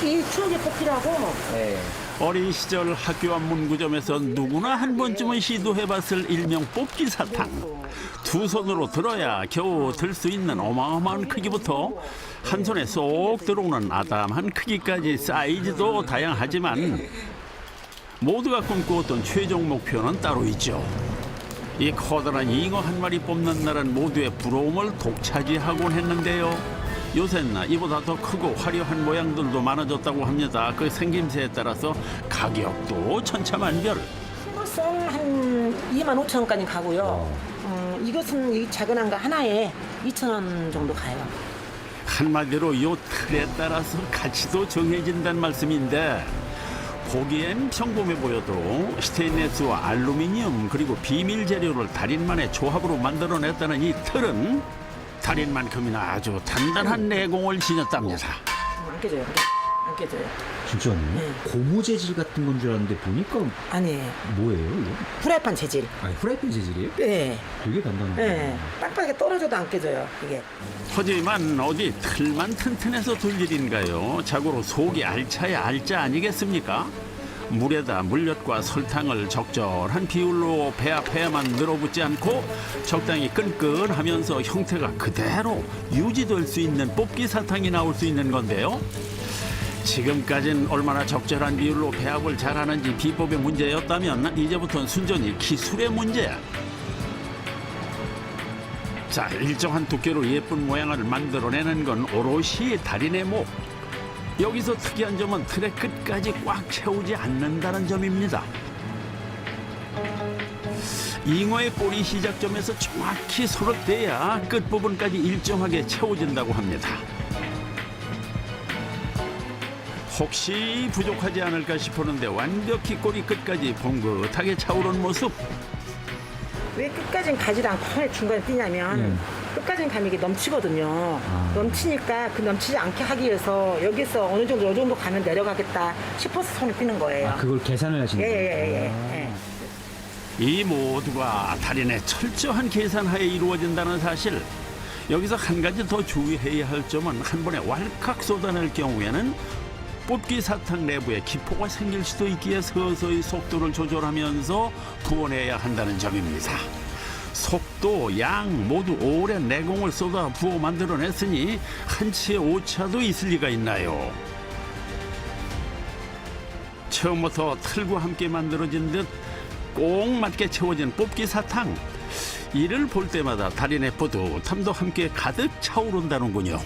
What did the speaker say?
이 추억의 뽑기라고. 네. 어린 시절 학교 앞 문구점에서 누구나 한 번쯤은 시도해봤을 일명 뽑기 사탕. 두 손으로 들어야 겨우 들 수 있는 어마어마한 크기부터 한 손에 쏙 들어오는 아담한 크기까지 사이즈도 다양하지만 모두가 꿈꾸었던 최종 목표는 따로 있죠. 이 커다란 잉어 한 마리 뽑는 날은 모두의 부러움을 독차지하곤 했는데요. 요새는 이보다 더 크고 화려한 모양들도 많아졌다고 합니다. 그 생김새에 따라서 가격도 천차만별. 싱글송 한 25,000원까지 가고요. 이것은 이 작은 거 하나에 2,000원 정도 가요. 한마디로 요 틀에 따라서 가치도 정해진다는 말씀인데 보기엔 평범해 보여도 스테인리스와 알루미늄 그리고 비밀 재료를 달인만의 조합으로 만들어냈다는 이 틀은 달인만큼이나 아주 단단한 내공을 지녔답니다. 안 깨져요. 안 깨져요. 진짜요? 네. 고무 재질 같은 건 줄 알았는데 보니까 아니에요. 뭐예요, 이거? 프라이팬 재질. 아니, 프라이팬 재질이에요? 네. 되게 단단한 네. 거예요. 빡빡하게 떨어져도 안 깨져요. 이게. 하지만 어디 틀만 튼튼해서 될 일인가요? 자고로 속이 알차야 알짜 아니겠습니까? 물에다 물엿과 설탕을 적절한 비율로 배합해야만 늘어붙지 않고 적당히 끈끈하면서 형태가 그대로 유지될 수 있는 뽑기 사탕이 나올 수 있는 건데요. 지금까진 얼마나 적절한 비율로 배합을 잘하는지 비법의 문제였다면 이제부터는 순전히 기술의 문제야. 자, 일정한 두께로 예쁜 모양을 만들어내는 건 오롯이 달인의 목. 여기서 특이한 점은 틀의 끝까지 꽉 채우지 않는다는 점입니다. 잉어의 꼬리 시작점에서 정확히 서럽돼야 끝부분까지 일정하게 채워진다고 합니다. 혹시 부족하지 않을까 싶었는데 완벽히 꼬리 끝까지 봉긋하게 차오른 모습. 왜 끝까지는 가지도 않고 중간에 뛰냐면 끝까지는 가면 이게 넘치거든요. 넘치니까 그 넘치지 않게 하기 위해서 여기서 어느 정도 이 정도 가면 내려가겠다 싶어서 손을 떼는 거예요. 아, 그걸 계산을 하시는 거예요? 예. 이 모두가 달인의 철저한 계산하에 이루어진다는 사실. 여기서 한 가지 더 주의해야 할 점은 한 번에 왈칵 쏟아낼 경우에는 뽑기 사탕 내부에 기포가 생길 수도 있기에 서서히 속도를 조절하면서 부어내야 한다는 점입니다. 속도, 양 모두 오랜 내공을 쏟아 부어 만들어냈으니 한치의 오차도 있을 리가 있나요? 처음부터 틀과 함께 만들어진 듯 꼭 맞게 채워진 뽑기 사탕. 이를 볼 때마다 달인의 뿌듯함도 함께 가득 차오른다는군요.